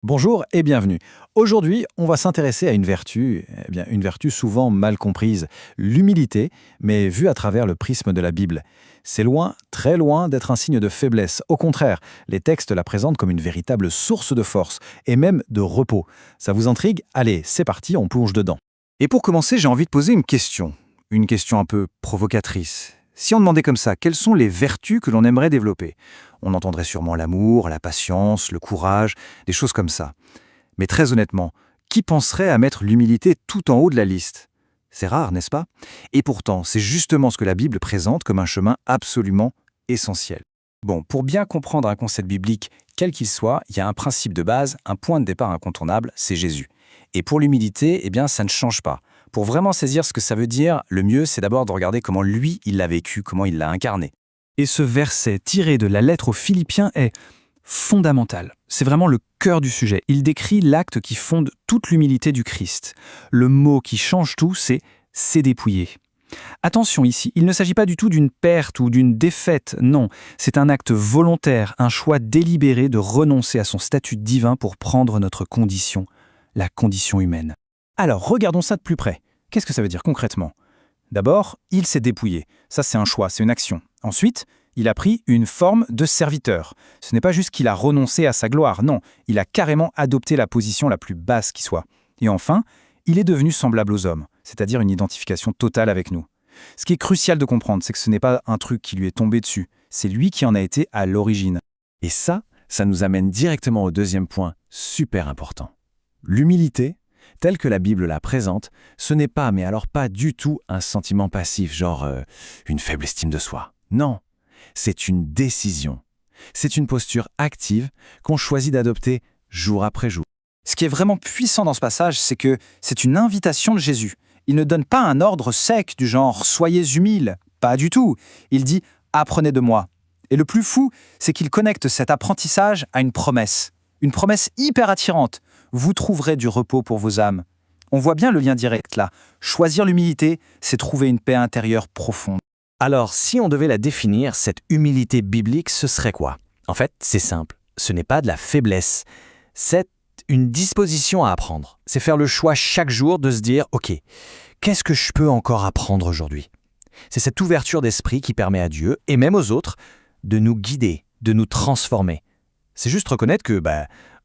Bonjour et bienvenue. Aujourd'hui, on va s'intéresser à une vertu, une vertu souvent mal comprise, l'humilité, mais vue à travers le prisme de la Bible. C'est loin, très loin d'être un signe de faiblesse. Au contraire, les textes la présentent comme une véritable source de force et même de repos. Ça vous intrigue? Allez, c'est parti, on plonge dedans. Et pour commencer, j'ai envie de poser une question un peu provocatrice. Si on demandait comme ça, quelles sont les vertus que l'on aimerait développer? On entendrait sûrement l'amour, la patience, le courage, des choses comme ça. Mais très honnêtement, qui penserait à mettre l'humilité tout en haut de la liste? C'est rare, n'est-ce pas? Et pourtant, c'est justement ce que la Bible présente comme un chemin absolument essentiel. Bon, pour bien comprendre un concept biblique, quel qu'il soit, il y a un principe de base, un point de départ incontournable, c'est Jésus. Et pour l'humilité, ça ne change pas. Pour vraiment saisir ce que ça veut dire, le mieux, c'est d'abord de regarder comment lui, il l'a vécu, comment il l'a incarné. Et ce verset tiré de la lettre aux Philippiens est fondamental. C'est vraiment le cœur du sujet. Il décrit l'acte qui fonde toute l'humilité du Christ. Le mot qui change tout, c'est « s'est dépouillé ». Attention ici, il ne s'agit pas du tout d'une perte ou d'une défaite, non. C'est un acte volontaire, un choix délibéré de renoncer à son statut divin pour prendre notre condition, la condition humaine. Alors, regardons ça de plus près. Qu'est-ce que ça veut dire concrètement? D'abord, il s'est dépouillé. Ça, c'est un choix, c'est une action. Ensuite, il a pris une forme de serviteur. Ce n'est pas juste qu'il a renoncé à sa gloire, non. Il a carrément adopté la position la plus basse qui soit. Et enfin, il est devenu semblable aux hommes, c'est-à-dire une identification totale avec nous. Ce qui est crucial de comprendre, c'est que ce n'est pas un truc qui lui est tombé dessus. C'est lui qui en a été à l'origine. Et ça nous amène directement au deuxième point super important. L'humilité, telle que la Bible la présente, ce n'est pas, mais alors pas du tout, un sentiment passif, genre une faible estime de soi. Non, c'est une décision. C'est une posture active qu'on choisit d'adopter jour après jour. Ce qui est vraiment puissant dans ce passage, c'est que c'est une invitation de Jésus. Il ne donne pas un ordre sec du genre « soyez humiles », pas du tout. Il dit « apprenez de moi ». Et le plus fou, c'est qu'il connecte cet apprentissage à une promesse hyper attirante. Vous trouverez du repos pour vos âmes. On voit bien le lien direct là. Choisir l'humilité, c'est trouver une paix intérieure profonde. Alors, si on devait la définir, cette humilité biblique, ce serait quoi? En fait, c'est simple. Ce n'est pas de la faiblesse. C'est une disposition à apprendre. C'est faire le choix chaque jour de se dire « Ok, qu'est-ce que je peux encore apprendre aujourd'hui ?» C'est cette ouverture d'esprit qui permet à Dieu, et même aux autres, de nous guider, de nous transformer. C'est juste reconnaître que,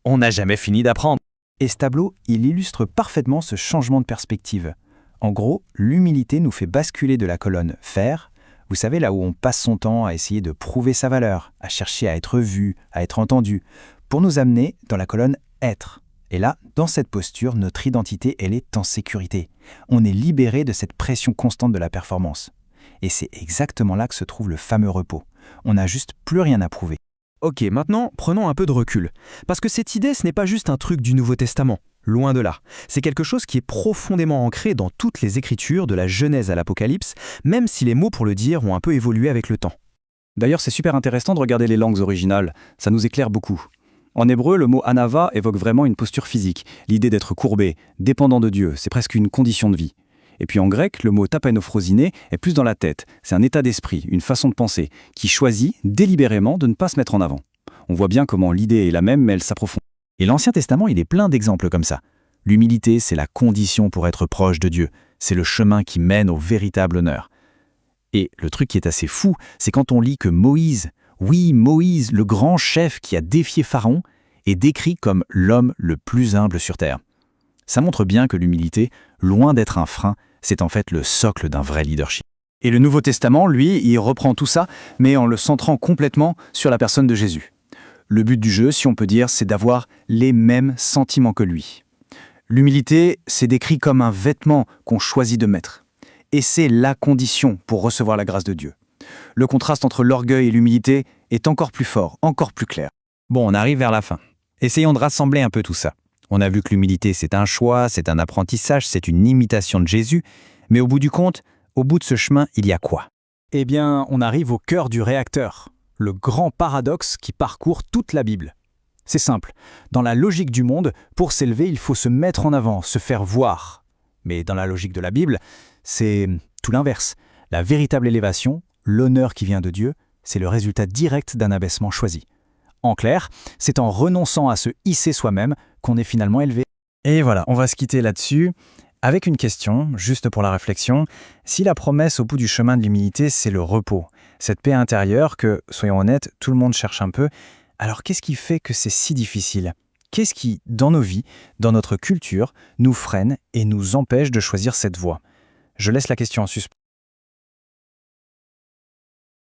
on n'a jamais fini d'apprendre. Et ce tableau, il illustre parfaitement ce changement de perspective. En gros, l'humilité nous fait basculer de la colonne « faire », vous savez, là où on passe son temps à essayer de prouver sa valeur, à chercher à être vu, à être entendu, pour nous amener dans la colonne « être ». Et là, dans cette posture, notre identité, elle est en sécurité. On est libéré de cette pression constante de la performance. Et c'est exactement là que se trouve le fameux repos. On n'a juste plus rien à prouver. Ok, maintenant, prenons un peu de recul. Parce que cette idée, ce n'est pas juste un truc du Nouveau Testament. Loin de là. C'est quelque chose qui est profondément ancré dans toutes les Écritures, de la Genèse à l'Apocalypse, même si les mots pour le dire ont un peu évolué avec le temps. D'ailleurs, c'est super intéressant de regarder les langues originales. Ça nous éclaire beaucoup. En hébreu, le mot « anava » évoque vraiment une posture physique, l'idée d'être courbé, dépendant de Dieu, c'est presque une condition de vie. Et puis en grec, le mot « tapainephrosyné » est plus dans la tête, c'est un état d'esprit, une façon de penser, qui choisit délibérément de ne pas se mettre en avant. On voit bien comment l'idée est la même, mais elle s'approfondit. Et l'Ancien Testament, il est plein d'exemples comme ça. L'humilité, c'est la condition pour être proche de Dieu, c'est le chemin qui mène au véritable honneur. Et le truc qui est assez fou, c'est quand on lit que Moïse, oui, Moïse, le grand chef qui a défié Pharaon, est décrit comme l'homme le plus humble sur terre. Ça montre bien que l'humilité, loin d'être un frein, c'est en fait le socle d'un vrai leadership. Et le Nouveau Testament, lui, il reprend tout ça, mais en le centrant complètement sur la personne de Jésus. Le but du jeu, si on peut dire, c'est d'avoir les mêmes sentiments que lui. L'humilité, c'est décrit comme un vêtement qu'on choisit de mettre. Et c'est la condition pour recevoir la grâce de Dieu. Le contraste entre l'orgueil et l'humilité est encore plus fort, encore plus clair. Bon, on arrive vers la fin. Essayons de rassembler un peu tout ça. On a vu que l'humilité, c'est un choix, c'est un apprentissage, c'est une imitation de Jésus. Mais au bout du compte, au bout de ce chemin, il y a quoi? On arrive au cœur du réacteur, le grand paradoxe qui parcourt toute la Bible. C'est simple, dans la logique du monde, pour s'élever, il faut se mettre en avant, se faire voir. Mais dans la logique de la Bible, c'est tout l'inverse. La véritable élévation, l'honneur qui vient de Dieu, c'est le résultat direct d'un abaissement choisi. En clair, c'est en renonçant à se hisser soi-même qu'on est finalement élevé. Et voilà, on va se quitter là-dessus avec une question, juste pour la réflexion. Si la promesse au bout du chemin de l'humilité, c'est le repos, cette paix intérieure que, soyons honnêtes, tout le monde cherche un peu, alors qu'est-ce qui fait que c'est si difficile ? Qu'est-ce qui, dans nos vies, dans notre culture, nous freine et nous empêche de choisir cette voie ? Je laisse la question en suspens.